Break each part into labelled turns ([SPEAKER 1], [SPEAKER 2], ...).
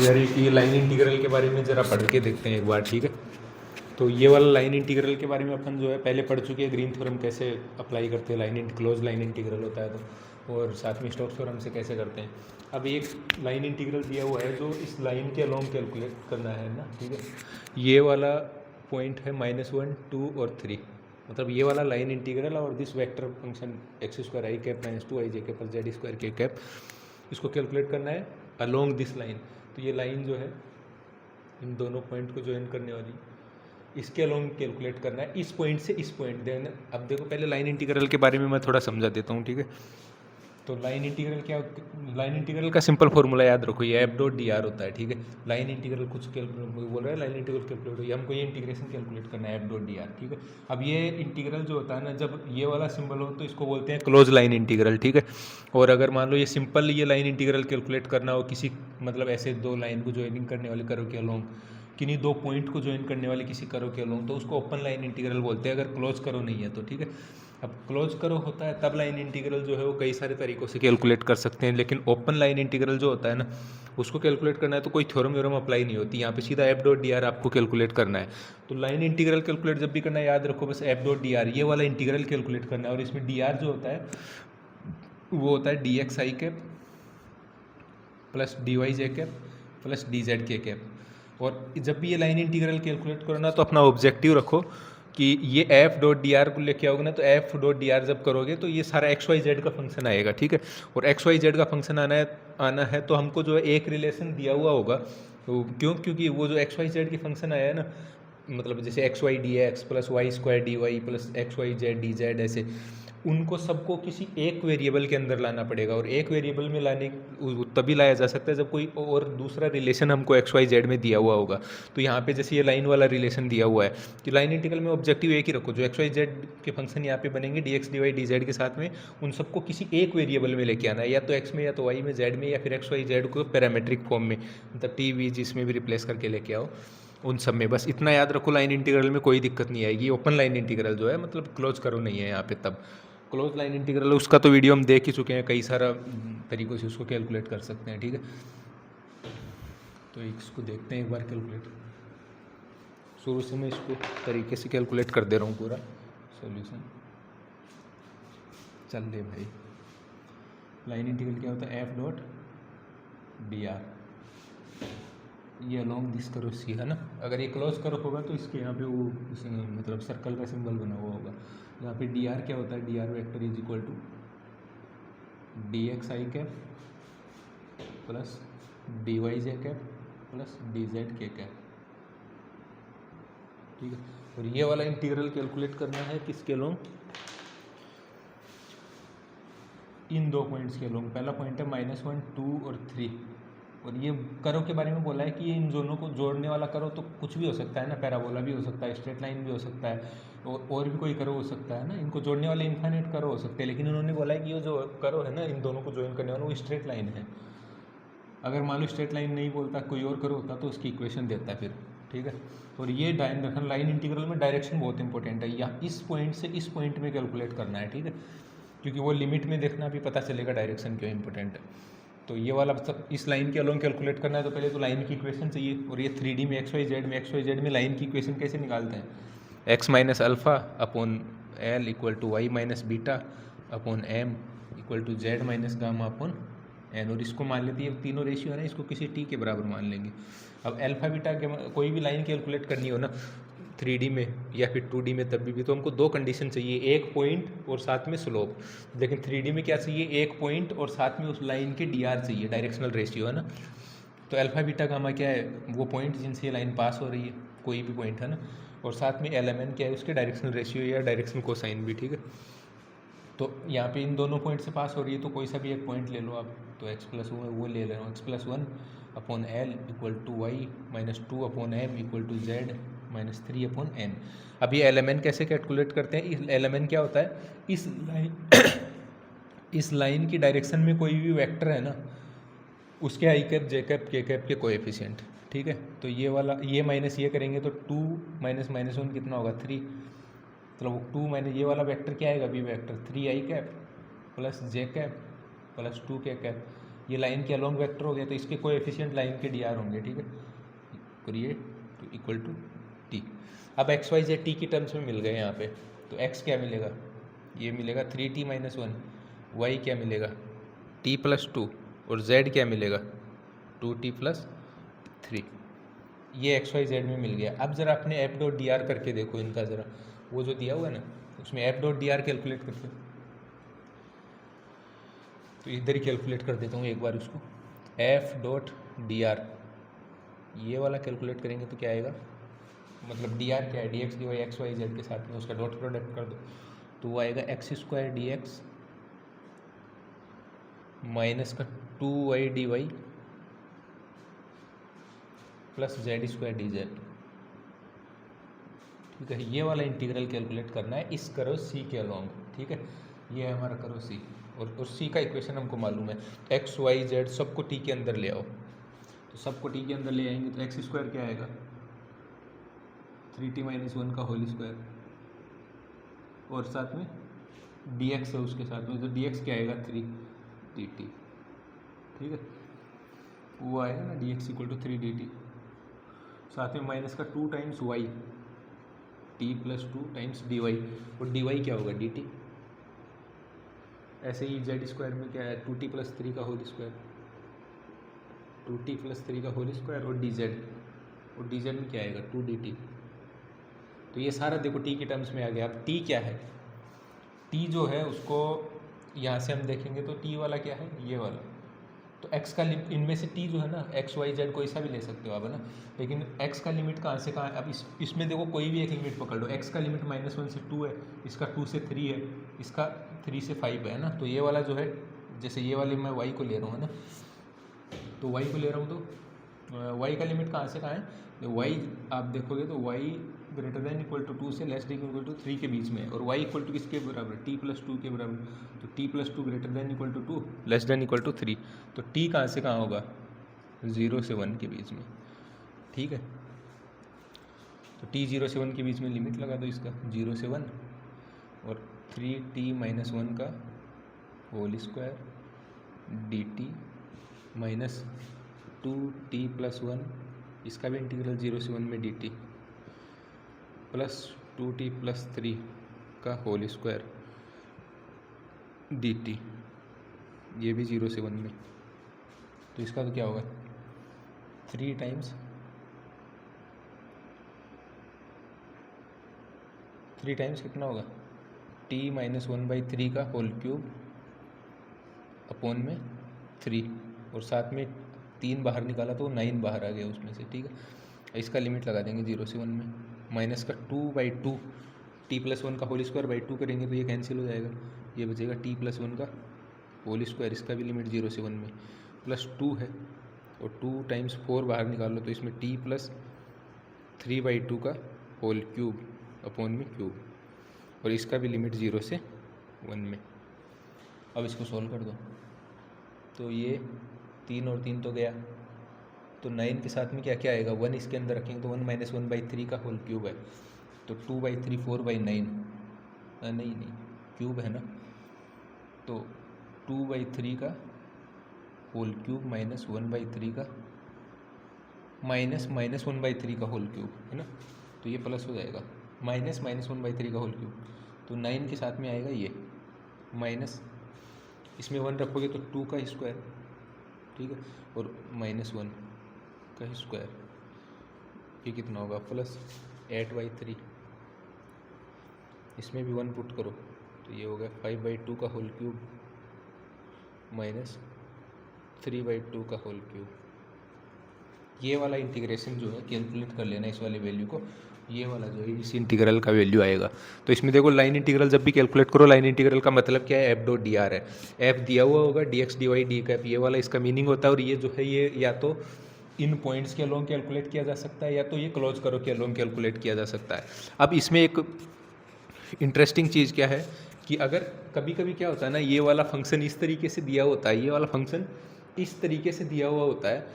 [SPEAKER 1] यार ये line integral के बारे में ज़रा पढ़ के देखते हैं एक बार, ठीक है। तो ये वाला लाइन इंटीग्रल के बारे में अपन जो है पहले पढ़ चुके हैं, ग्रीन थ्योरम कैसे अप्लाई करते हैं, क्लोज लाइन इंटीग्रल होता है तो, और साथ में स्टोक्स थ्योरम से कैसे करते हैं। अब एक लाइन इंटीग्रल दिया हुआ है जो इस लाइन के अलोंग कैलकुलेट करना है ना, ठीक है। ये वाला पॉइंट है -1, 2 और 3, मतलब ये वाला लाइन इंटीग्रल और this vector function x² i cap -2 i j cap z² k cap, इसको कैलकुलेट करना है अलोंग दिस लाइन। तो ये लाइन जो है इन दोनों पॉइंट को ज्वाइन करने वाली, इसके अलोंग कैलकुलेट करना है इस पॉइंट से इस पॉइंट देना। अब देखो पहले लाइन इंटीग्रल के बारे में मैं थोड़ा समझा देता हूँ, ठीक है। तो लाइन इंटीग्रल क्या, लाइन इंटीग्रल का सिंपल फॉर्मूला याद रखो, ये f.dr होता है, ठीक है। लाइन इंटीग्रल कुछ बोल रहा है, लाइन इंटीग्रल कैलकुलेट हो, हमको ये इंटीग्रेशन कैलकुलेट करना है f.dr, ठीक है। अब ये इंटीग्रल जो होता है ना, जब ये वाला सिंबल हो तो इसको बोलते हैं क्लोज लाइन इंटीग्रल, ठीक है। और अगर मान लो ये सिंपल ये लाइन इंटीग्रल कैलकुलेट करना हो किसी, मतलब ऐसे दो लाइन को ज्वाइनिंग करने वाले कर्व के अलोंग, किन्हीं दो पॉइंट को ज्वाइन करने वाले किसी कर्व के अलोंग, तो उसको ओपन लाइन इंटीग्रल बोलते हैं, अगर क्लोज करो नहीं है तो, ठीक है। अब क्लोज करो होता है तब लाइन इंटीग्रल जो है वो कई सारे तरीकों से कैलकुलेट कर सकते हैं, लेकिन ओपन लाइन इंटीग्रल जो होता है ना, उसको कैलकुलेट करना है तो कोई थ्योरम व्योरम अप्लाई नहीं होती, यहाँ पे सीधा f.dr आपको कैलकुलेट करना है। तो लाइन इंटीग्रल कैलकुलेट जब भी करना है याद रखो बस f.dr ये वाला इंटीग्रल कैलकुलेट करना है, और इसमें dr जो होता है वो होता है dx i cap plus dy j cap plus dz k cap. और जब भी ये लाइन इंटीग्रल कैलकुलेट करो ना तो अपना ऑब्जेक्टिव रखो कि ये f.dr को लेके आओगे ना, तो f.dr जब करोगे तो ये सारा xyz का फंक्शन आएगा, ठीक है। और xyz का फंक्शन आना है तो हमको जो है एक रिलेशन दिया हुआ होगा, तो क्योंकि वो जो xyz की फंक्शन आया है ना, मतलब जैसे x y d x plus y square d y plus x y z d z, ऐसे उनको सबको किसी एक वेरिएबल के अंदर लाना पड़ेगा, और एक वेरिएबल में लाने तभी लाया जा सकता है जब कोई और दूसरा रिलेशन हमको एक्स वाई जेड में दिया हुआ होगा। तो यहाँ पे जैसे ये लाइन वाला रिलेशन दिया हुआ है, तो लाइन इंटीग्रल में ऑब्जेक्टिव एक ही रखो, जो एक्स वाई जेड के फंक्शन यहाँ पे बनेंगे d x d y d z के साथ में, उन सबको किसी एक वेरिएबल में लेके आना है, या तो एक्स में या तो वाई में जेड में, या फिर एक्स वाई जेड को पैरामीट्रिक फॉर्म में, मतलब टी वी जिसमें भी रिप्लेस करके लेके आओ उन सब में। बस इतना याद रखो, लाइन इंटीग्रल में कोई दिक्कत नहीं आएगी। ओपन लाइन इंटीग्रल जो है मतलब क्लोज करो नहीं है यहाँ पे, तब क्लोज लाइन इंटीग्रल उसका तो वीडियो हम देख ही चुके हैं, कई सारा तरीक़ों से उसको कैलकुलेट कर सकते हैं, ठीक है। तो इसको देखते हैं एक बार कैलकुलेट, शुरू से मैं इसको तरीके से कैलकुलेट कर दे रहा हूँ पूरा सॉल्यूशन। चल दे भाई, लाइन इंटीग्रल क्या होता है, f.dr, ये अलोंग दिस करो सी है ना। अगर ये क्लोज करो होगा तो इसके यहाँ पे वो मतलब सर्कल का सिंबल बना हुआ होगा। यहाँ पे डी आर क्या होता है, d r vector is equal to d x i cap plus d y j cap plus d z के कैप, ठीक है। और ये वाला इंटीग्रल कैलकुलेट करना है किसके अलोंग, इन दो पॉइंट्स के अलोंग। पहला पॉइंट है -1, 2 और 3, और ये करो के बारे में बोला है कि ये इन दोनों को जोड़ने वाला करो तो कुछ भी हो सकता है ना, पैराबोला भी हो सकता है, स्ट्रेट लाइन भी हो सकता है, और भी कोई करो हो सकता है ना, इनको जोड़ने वाले इन्फाइनाइट करो हो सकते हैं, लेकिन उन्होंने बोला है कि ये जो करो है ना इन दोनों को ज्वाइन करने वाला वो स्ट्रेट लाइन है। अगर मान लो स्ट्रेट लाइन नहीं बोलता कोई और करो होता तो उसकी इक्वेशन देता है फिर, ठीक है। और ये लाइन इंटीग्रल में डायरेक्शन बहुत इंपॉर्टेंट है, या इस पॉइंट से इस पॉइंट में कैलकुलेट करना है, ठीक है, क्योंकि वो लिमिट में देखना भी पता चलेगा डायरेक्शन क्यों इंपॉर्टेंट है। तो ये वाला मतलब इस लाइन के अलोंग कैलकुलेट करना है तो पहले तो लाइन की इक्वेशन चाहिए, और ये 3D में एक्स वाई जेड में लाइन की इक्वेशन कैसे निकालते हैं, x minus alpha upon l equal to y minus beta upon m equal to z minus gamma upon n, और इसको मान लेते हैं तीनों रेशियो है ना, इसको किसी टी के बराबर मान लेंगे। अब अल्फ़ा बीटा के कोई भी लाइन कैलकुलेट करनी हो ना 3D में या फिर 2D में, तब भी तो हमको दो कंडीशन चाहिए, एक पॉइंट और साथ में स्लोप। लेकिन 3D में क्या चाहिए, एक पॉइंट और साथ में उस लाइन के dr चाहिए, डायरेक्शनल रेशियो है ना। तो अल्फ़ा बीटा गामा क्या है, वो पॉइंट जिनसे ये लाइन पास हो रही है, कोई भी पॉइंट है ना, और साथ में LMN क्या है, उसके डायरेक्शनल रेशियो या डायरेक्शनल कोसाइन भी, ठीक है। तो यहाँ पे इन दोनों पॉइंट से पास हो रही है तो कोई सा भी एक पॉइंट ले लो आप, तो x+1 वो ले ले रहा हूँ, x+1 upon l equal to y minus 2 upon m equal to z minus 3 upon n. अब ये LMN कैसे कैलकुलेट करते हैं, LMN क्या होता है, इस लाइन इस लाइन की डायरेक्शन में कोई भी वेक्टर है ना, उसके आई cap j cap k cap के कोएफिशिएंट, ठीक है। तो ये वाला ये माइनस ये करेंगे तो 2 माइनस -1 कितना होगा 3, मतलब 2 माइनस ये वाला वेक्टर क्या आएगा, बी वेक्टर 3 आई कैप प्लस जे कैप प्लस 2 के कैप, ये लाइन के अलोंग वेक्टर हो गया, तो इसके कोएफिशिएंट लाइन के dr होंगे, ठीक है, और ये इक्वल टू टी। अब एक्स वाई जेड टी की टर्म्स में मिल गए यहाँ पे, तो एक्स क्या मिलेगा, ये मिलेगा 3t - 1, वाई क्या मिलेगा t+2, और z क्या मिलेगा 2t+3। ये एक्स वाई जेड में मिल गया। अब ज़रा अपने एफ डॉट डी आर करके देखो इनका ज़रा, वो जो दिया हुआ है ना उसमें F dot d are calculate करके, तो इधर ही कैलकुलेट कर देता हूँ एक बार उसको। एफ डॉट डी आर ये वाला कैलकुलेट करेंगे तो क्या आएगा, मतलब डी आर क्या है, d x d y x y z के साथ में उसका डॉट प्रोडक्ट कर दो, तो वो आएगा x² dx माइनस का 2y dy plus z² dz। ठीक है, ये वाला इंटीग्रल कैलकुलेट करना है इस कर्व सी के अलोंग, ठीक है, ये है हमारा कर्व सी, और सी का इक्वेशन हमको मालूम है, एक्स वाई जेड सबको टी के अंदर ले आओ, तो सबको टी के अंदर ले आएंगे तो x² क्या आएगा 3t - 1 का होल स्क्वायर, और साथ में dx है उसके साथ में, तो dx क्या आएगा 3dt, ठीक है, वो आएगा ना dx = 3dt, साथ में माइनस का 2 times y t+2 times dy, और dy क्या होगा dt। ऐसे ही z² में क्या है 2t+3 का होल स्क्वायर, 2t+3 का होल स्क्वायर, और dz में क्या आएगा 2dt। तो ये सारा देखो t के टर्म्स में आ गया। अब t क्या है, t जो है उसको यहाँ से हम देखेंगे तो t वाला क्या है, ये वाला, तो x का इनमें से t जो है ना x y z कोई सा भी ले सकते हो आप, है ना, लेकिन x का लिमिट कहाँ से कहाँ है। अब इसमें देखो कोई भी एक लिमिट पकड़ लो, x का लिमिट -1 से 2 है, इसका 2 से 3 है, इसका 3 से 5 है ना, तो ये वाला जो है, जैसे ये वाली मैं y को ले रहा हूँ, है ना, तो y को ले रहा हूँ, तो y का लिमिट कहाँ से कहाँ है, तो y आप देखोगे तो y > 2 से <= 3 के बीच में है, और y = किसके बराबर t+2 के बराबर, तो t+2 > 2 <= 3, तो t कहाँ से कहाँ होगा 0 से 1 के बीच में, ठीक है, तो t 0 से 1 के बीच में लिमिट लगा दो इसका 0 से 1, और 3t - 1 का whole square dt minus 2t+1 इसका भी इंटीग्रल 0 से 1 में dt प्लस 2t+3 का होल स्क्वायर dt, ये भी 0 से 1 में, तो इसका तो क्या होगा 3 टाइम्स कितना होगा t - 1/3 का होल क्यूब अपॉन में 3, और साथ में 3 बाहर निकाला तो 9 बाहर आ गया उसमें से, ठीक है, इसका लिमिट लगा देंगे 0 से 1 में, माइनस का 2/2 t+1 का होल स्क्वायर बाई 2 करेंगे तो ये कैंसिल हो जाएगा, ये बचेगा t+1 का होल स्क्वायर, इसका भी लिमिट 0 से 1 में, प्लस 2 है, और 2 टाइम्स 4 बाहर निकाल लो तो इसमें t+3/2 का होल क्यूब अपॉन में क्यूब, और इसका भी लिमिट 0 से 1 में। अब इसको सोल्व कर दो, तो ये 3 और 3 तो गया, तो 9 के साथ में क्या क्या आएगा 1 इसके अंदर रखेंगे तो 1 - 1/3 का होल क्यूब है, तो 2/3 4/9 नहीं क्यूब है ना, तो 2/3 का होल क्यूब माइनस 1/3 का माइनस -1/3 का होल क्यूब है ना, तो ये प्लस हो जाएगा माइनस 1/3 का होल क्यूब, तो 9 के साथ में आएगा ये माइनस, इसमें 1 रखोगे तो 2 का स्क्वायर, ठीक है, और -1 का स्क्वायर, ये कितना होगा प्लस 8/3, इसमें भी 1 पुट करो तो ये होगा 5/2 का होल क्यूब माइनस 3/2 का होल क्यूब। ये वाला इंटीग्रेशन जो है कैलकुलेट कर लेना इस वाले वैल्यू को, ये वाला जो है इस इंटीग्रल का वैल्यू आएगा। तो इसमें देखो लाइन इंटीग्रल जब भी कैलकुलेट करो, लाइन इंटीग्रल का मतलब क्या है एफ डॉट डी आर है, एफ दिया हुआ होगा d x d y d cap, ये वाला इसका मीनिंग होता है, और ये जो है ये या तो इन पॉइंट्स के अलोंग कैलकुलेट किया जा सकता है या तो ये क्लोज करो के अलोंग कैलकुलेट किया जा सकता है। अब इसमें एक इंटरेस्टिंग चीज़ क्या है कि अगर कभी कभी क्या होता है ना, ये वाला फंक्शन इस तरीके से दिया होता है, ये वाला फंक्शन इस तरीके से दिया हुआ होता है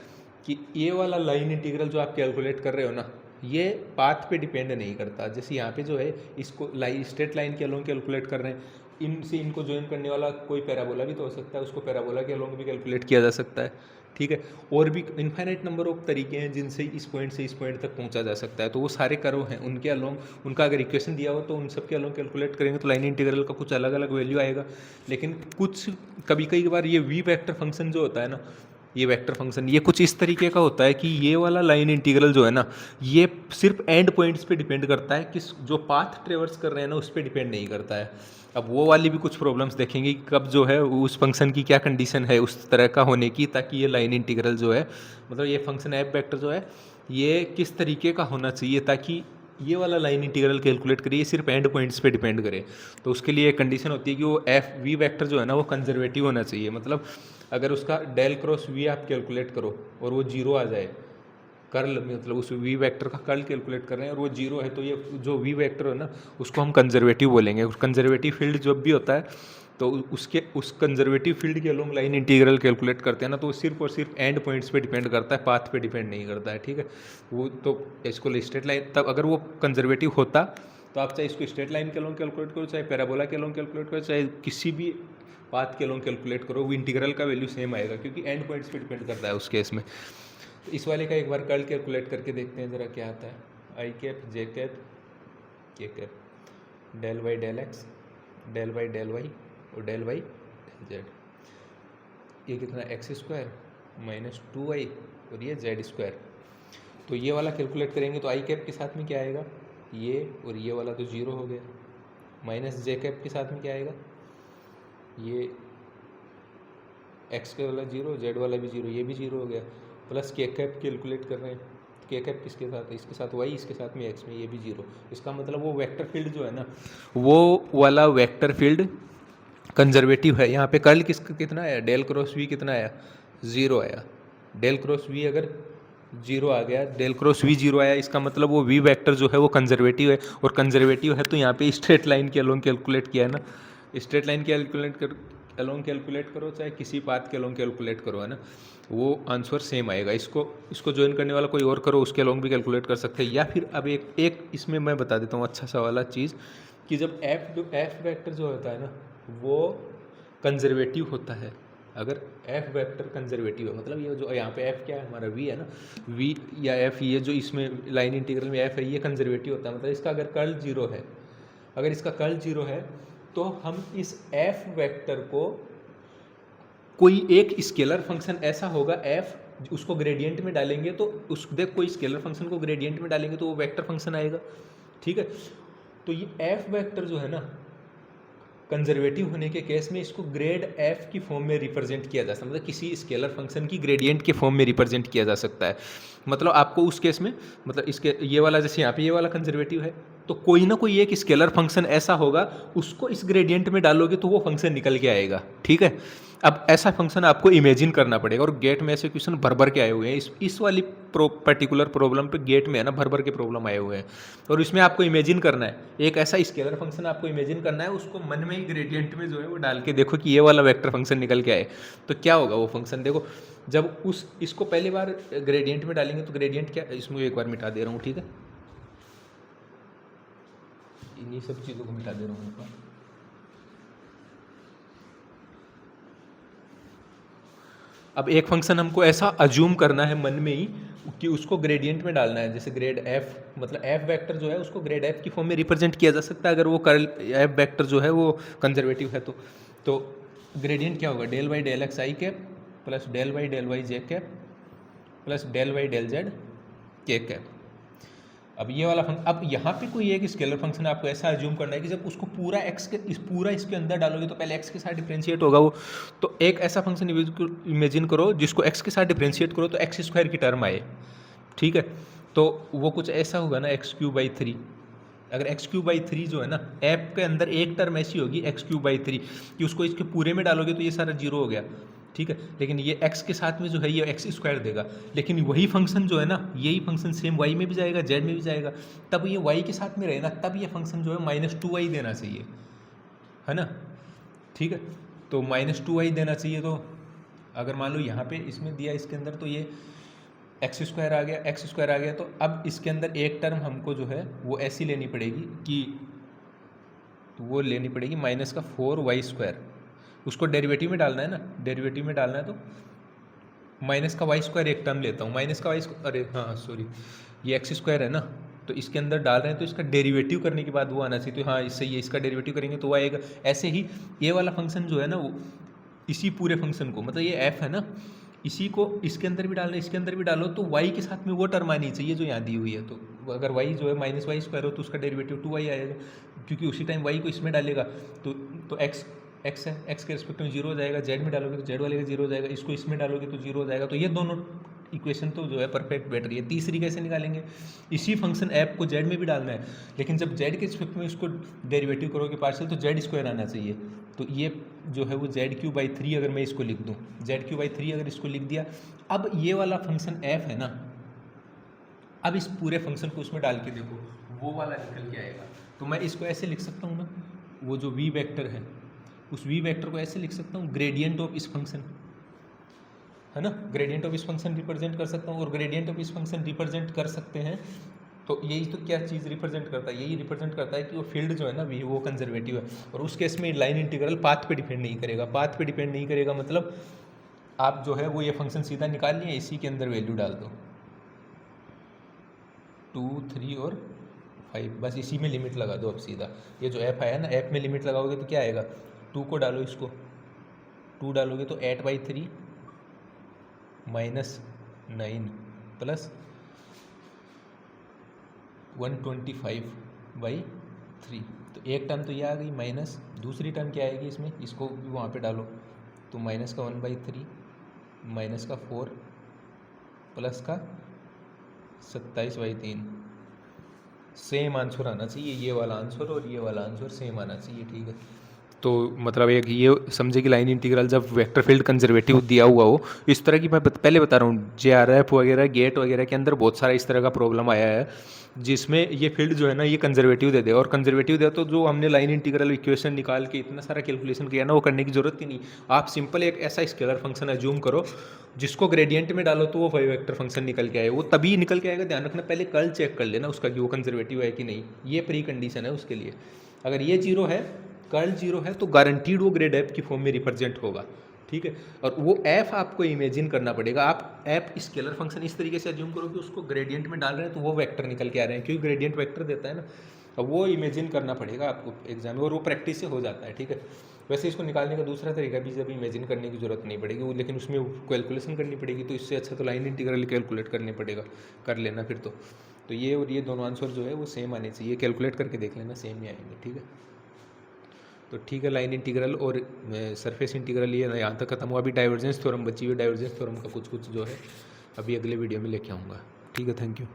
[SPEAKER 1] कि ये वाला लाइन इंटीग्रल जो आप कैलकुलेट कर रहे हो ना, ये पाथ पे डिपेंड नहीं करता। जैसे यहाँ पे जो है इसको स्ट्रेट लाइन के अलोंग कैलकुलेट कर रहे हैं इनसे इनको ज्वाइन करने वाला कोई पैराबोला भी तो हो सकता है, उसको पैराबोला के अलोंग भी कैलकुलेट किया जा सकता है, ठीक है। और भी इनफाइनाइट नंबर ऑफ तरीके हैं जिनसे इस पॉइंट से इस पॉइंट तक पहुंचा जा सकता है। तो वो सारे कर्व हैं, उनके अलोंग उनका अगर इक्वेशन दिया हो तो उन सब के अलोंग कैलकुलेट करेंगे तो लाइन इंटीग्रल का कुछ अलग अलग वैल्यू आएगा। लेकिन कुछ कई बार ये वी वेक्टर फंक्शन जो होता है ना, ये वेक्टर फंक्शन ये कुछ इस तरीके का होता है कि ये वाला लाइन इंटीग्रल जो है ना, ये सिर्फ एंड पॉइंट्स पे डिपेंड करता है, किस जो पाथ ट्रेवर्स कर रहे हैं ना उस पर डिपेंड नहीं करता है। अब वो वाली भी कुछ प्रॉब्लम्स देखेंगे कि कब जो है उस फंक्शन की क्या कंडीशन है उस तरह का होने की, ताकि ये लाइन इंटीग्रल जो है, मतलब ये फंक्शन एफ वेक्टर जो है ये किस तरीके का होना चाहिए ताकि ये वाला लाइन इंटीग्रल कैलकुलेट करिए सिर्फ एंड पॉइंट्स पे डिपेंड करे। तो उसके लिए एक कंडीशन होती है कि वो एफ वी वेक्टर जो है ना वो कंजर्वेटिव होना चाहिए। मतलब अगर उसका डेल क्रॉस वी आप कैलकुलेट करो और वो जीरो आ जाए, कर्ल मतलब उस वी वेक्टर का कर्ल कैलकुलेट कर रहे हैं और वो जीरो है, तो ये जो वी वेक्टर है ना उसको हम कंजर्वेटिव बोलेंगे। कंजर्वेटिव फील्ड जब भी होता है तो उसके उस कंजर्वेटिव फील्ड के अलोंग लाइन इंटीग्रल कैलकुलेट करते हैं ना, तो वो सिर्फ और सिर्फ एंड पॉइंट्स पे डिपेंड करता है, पाथ पे डिपेंड नहीं करता है, ठीक है। वो तो इसको स्ट्रेट लाइन, तब अगर वो कंजर्वेटिव होता तो आप चाहे इसको स्ट्रेट लाइन के अलोंग कैलकुलेट करो, चाहे पैराबोला के अलोंग कैलकुलेट करो, चाहे किसी भी पाथ के अलोंग कैलकुलेट करो, वो इंटीग्रल का वैल्यू सेम आएगा क्योंकि एंड पॉइंट्स पे डिपेंड करता है उस केस में। तो इस वाले का एक बार कर्ल कैलकुलेट करके देखते हैं ज़रा क्या आता है। I cap j cap k cap del y del x del y और डेल वाई जेड, ये कितना एक्स स्क्वायर माइनस 2y और ये जेड स्क्वायर। तो ये वाला कैलकुलेट करेंगे तो आई कैप के साथ में क्या आएगा, ये और ये वाला तो जीरो हो गया, माइनस जे कैप के साथ में क्या आएगा, ये एक्स के वाला जीरो, जेड वाला भी जीरो, ये भी जीरो हो गया, प्लस के कैप कैलकुलेट कर रहे हैं, के कैप किसके साथ है, इसके साथ वाई, इसके साथ में एक्स में, ये भी जीरो। इसका मतलब वो वेक्टर फील्ड जो है ना, वो वाला वेक्टर फील्ड कंजर्वेटिव है। यहाँ पे कर्ल कितना आया, डेल क्रॉस वी कितना आया, जीरो आया। डेल क्रॉस वी अगर जीरो आ गया, डेल क्रॉस वी जीरो आया, इसका मतलब वो वी वेक्टर जो है वो कंजर्वेटिव है, और कंजर्वेटिव है तो यहाँ पे स्ट्रेट लाइन के अलोंग कैलकुलेट किया है ना, स्ट्रेट लाइन के अलोंग कैलकुलेट करो चाहे किसी पाथ के अलोंग कैलकुलेट करो, है ना, वो आंसर सेम आएगा। इसको ज्वाइन करने वाला कोई और करो उसके अलोंग भी कैलकुलेट कर सकते हैं। या फिर अब एक इसमें मैं बता देता हूँ अच्छा सा वाला चीज़ कि जब एफ वेक्टर जो होता है ना वो कंजर्वेटिव होता है, अगर एफ वेक्टर कंजर्वेटिव है, मतलब ये जो यहाँ पे एफ क्या है हमारा वी है ना, वी या एफ, ये जो इसमें लाइन इंटीग्रल में एफ है ये कंजर्वेटिव होता है, मतलब इसका अगर कर्ल जीरो है, अगर इसका कर्ल जीरो है तो हम इस एफ वेक्टर को कोई एक स्केलर फंक्शन ऐसा होगा एफ, उसको ग्रेडियंट में डालेंगे तो उस देख कोई स्केलर फंक्शन को ग्रेडियंट में डालेंगे तो वो वेक्टर फंक्शन आएगा, ठीक है। तो ये एफ वेक्टर जो है ना कंजर्वेटिव होने के केस में इसको ग्रेड एफ की फॉर्म में रिप्रेजेंट किया जा सकता है, मतलब किसी स्केलर फंक्शन की ग्रेडियंट के फॉर्म में रिप्रेजेंट किया जा सकता है। मतलब आपको उस केस में, मतलब इसके ये वाला जैसे यहाँ पे ये वाला कंजर्वेटिव है तो कोई ना कोई एक स्केलर फंक्शन ऐसा होगा, उसको इस ग्रेडियंट में डालोगे तो वो फंक्शन निकल के आएगा, ठीक है। अब ऐसा फंक्शन आपको इमेजिन करना पड़ेगा, और गेट में ऐसे क्वेश्चन भर भर के आए हुए हैं। इस वाली पर्टिकुलर प्रॉब्लम पे गेट में है ना भर भर के प्रॉब्लम आए हुए हैं, और इसमें आपको इमेजिन करना है एक ऐसा स्केलर फंक्शन आपको इमेजिन करना है, उसको मन में ही ग्रेडियंट में जो है वो डाल के देखो कि ये वाला वेक्टर फंक्शन निकल के आए तो क्या होगा वो फंक्शन। देखो जब इसको पहली बार ग्रेडियंट में डालेंगे तो ग्रेडियंट क्या, इसमें एक बार मिटा दे रहा हूँ, ठीक है, इन्हीं सब चीज़ों को मिटा दे रहा हूँ। अब एक फंक्शन हमको ऐसा अज्यूम करना है मन में ही कि उसको ग्रेडियंट में डालना है, जैसे ग्रेड एफ, मतलब एफ वेक्टर जो है उसको ग्रेड एफ की फॉर्म में रिप्रेजेंट किया जा सकता है अगर वो कर्ल एफ वेक्टर जो है वो कंजर्वेटिव है तो ग्रेडियंट क्या होगा, del y del x i cap plus del y j cap plus del y del z के कैप। अब ये वाला फंक्शन, अब यहाँ पे कोई एक स्केलर फंक्शन आपको ऐसा अज्यूम करना है कि जब उसको पूरा इसके अंदर डालोगे तो पहले एक्स के साथ डिफरेंशिएट होगा वो, तो एक ऐसा फंक्शन इमेजिन करो जिसको एक्स के साथ डिफरेंशिएट करो तो एक्स स्क्वायर की टर्म आए, ठीक है। तो वो कुछ ऐसा होगा ना x³/3, अगर x³/3 जो है ना ऐप के अंदर एक टर्म ऐसी होगी x³/3 कि उसको इसके पूरे में डालोगे तो ये सारा जीरो हो गया, ठीक है। लेकिन ये x के साथ में जो है ये x² देगा, लेकिन वही फंक्शन जो है ना यही फंक्शन सेम y में भी जाएगा z में भी जाएगा, तब ये y के साथ में रहे ना तब ये फंक्शन जो है -2y देना चाहिए, है ना, ठीक है। तो -2y देना चाहिए, तो अगर मान लो यहाँ पे इसमें दिया इसके अंदर तो ये x² आ गया, तो अब इसके अंदर एक टर्म हमको जो है वो ऐसी लेनी पड़ेगी कि तो वो लेनी पड़ेगी माइनस का 4y²। उसको डेरिवेटिव में डालना है ना, डेरिवेटिव में डालना है तो माइनस का y² एक टर्म लेता हूँ, माइनस का अरे हाँ सॉरी, ये x² है ना, तो इसके अंदर डाल रहे हैं तो इसका डेरिवेटिव करने के बाद वो आना चाहिए। तो हाँ इससे ये इसका डेरिवेटिव करेंगे तो वो आएगा। ऐसे ही ये वाला फंक्शन जो है ना, वो इसी पूरे फंक्शन को, मतलब ये f है ना, इसी को इसके अंदर भी डालना, इसके अंदर भी डालो, तो y के साथ में वो टर्म आनी चाहिए जो यहाँ दी हुई है। तो अगर y जो है माइनस y² हो तो उसका डेरिवेटिव 2y आएगा, क्योंकि उसी टाइम y को इसमें डालेगा तो x है, x के रिस्पेक्ट में 0 हो जाएगा, z में डालोगे तो z वाले का 0 हो जाएगा, इसको इसमें डालोगे तो 0 हो जाएगा। तो ये दोनों इक्वेशन तो जो है परफेक्ट बैठ रही है। तीसरी कैसे निकालेंगे, इसी फंक्शन ऐप को z में भी डालना है, लेकिन जब z के रिस्पेक्ट में इसको डेरिवेटिव करोगे पार्शियल तो z² आना चाहिए। तो ये जो है वो z³ अगर मैं इसको लिख दूँ, z³ अगर इसको लिख दिया, अब ये वाला फंक्शन f है ना, अब इस पूरे फंक्शन को उसमें डाल के देखो वो वाला निकल के आएगा। तो मैं इसको ऐसे लिख सकता हूँ ना, वो जो v वेक्टर है उस v वेक्टर को ऐसे लिख सकता हूँ, ग्रेडियंट ऑफ इस फंक्शन है ना, ग्रेडियंट ऑफ इस फंक्शन रिप्रेजेंट कर सकता हूँ। और ग्रेडियंट ऑफ इस फंक्शन रिप्रेजेंट कर सकते हैं तो यही तो क्या चीज़ रिप्रेजेंट करता है, यही रिप्रेजेंट करता है कि वो फील्ड जो है ना v वो कंजर्वेटिव है। और उस केस में लाइन इंटीग्रल पाथ पे डिपेंड नहीं करेगा, पाथ पे डिपेंड नहीं करेगा मतलब आप जो है वो ये फंक्शन सीधा निकाल लिए, इसी के अंदर वैल्यू डाल दो 2, 3 और 5, बस इसी में लिमिट लगा दो। अब सीधा ये जो ऐप आया ना, ऐप में लिमिट लगाओगे तो क्या आएगा, 2 को डालो, इसको 2 डालोगे तो 8/3 -9 प्लस 125/3। तो एक टर्म तो ये आ गई माइनस, दूसरी टर्म क्या आएगी इसमें, इसको भी वहाँ पे डालो तो माइनस का 1/3 माइनस का 4 प्लस का 27/3। सेम आंसर आना चाहिए, ये वाला आंसर और ये वाला आंसर सेम आना चाहिए, ठीक है। तो मतलब एक ये समझे कि लाइन इंटीग्रल जब वेक्टर फील्ड कंजर्वेटिव दिया हुआ हो, इस तरह की मैं पहले बता रहा हूँ JRF वगैरह गेट वगैरह के अंदर बहुत सारा इस तरह का प्रॉब्लम आया है जिसमें ये फील्ड जो है ना ये कंजर्वेटिव दे दे, और कंजर्वेटिव दे तो जो हमने लाइन इंटीग्रल इक्वेशन निकाल के इतना सारा कैलकुलेशन किया ना वो करने की जरूरत ही नहीं। आप सिंपल एक ऐसा स्केलर फंक्शन एज्यूम करो जिसको ग्रेडियंट में डालो तो वो वेक्टर फंक्शन निकल के आए, वो तभी निकल के आएगा। ध्यान रखना पहले कर्ल चेक कर लेना उसका कि वो कंजर्वेटिव है कि नहीं, ये प्री कंडीशन है उसके लिए। अगर ये 0 है, कर्ल 0 है तो गारंटीड वो ग्रेड एफ की फॉर्म में रिप्रेजेंट होगा, ठीक है। और वो एफ आपको इमेजिन करना पड़ेगा। आप एफ स्केलर फंक्शन इस तरीके से एज्यूम करो कि उसको ग्रेडियंट में डाल रहे हैं तो वो वेक्टर निकल के आ रहे हैं, क्योंकि ग्रेडियंट वेक्टर देता है ना, अब वो इमेजिन करना पड़ेगा आपको एग्जाम में, और वो प्रैक्टिस से हो जाता है, ठीक है। वैसे इसको निकालने का दूसरा तरीका भी जब इमेजिन करने की जरूरत नहीं पड़ेगी, लेकिन उसमें कैलकुलेशन करनी पड़ेगी, तो इससे अच्छा तो लाइन इंटीग्रल कैलकुलेट करने पड़ेगा, कर लेना फिर तो ये और ये दोनों आंसर जो है वो सेम आने चाहिए, कैलकुलेट करके देख लेना सेम ही आएंगे, ठीक है। तो ठीक है, लाइन इंटीग्रल और सरफेस इंटीग्रल ये यहाँ तक खत्म हुआ। अभी डाइवर्जेंस थ्योरम बची हुई, डाइवर्जेंस थ्योरम का कुछ जो है अभी अगले वीडियो में लेके आऊँगा, ठीक है। Thank you.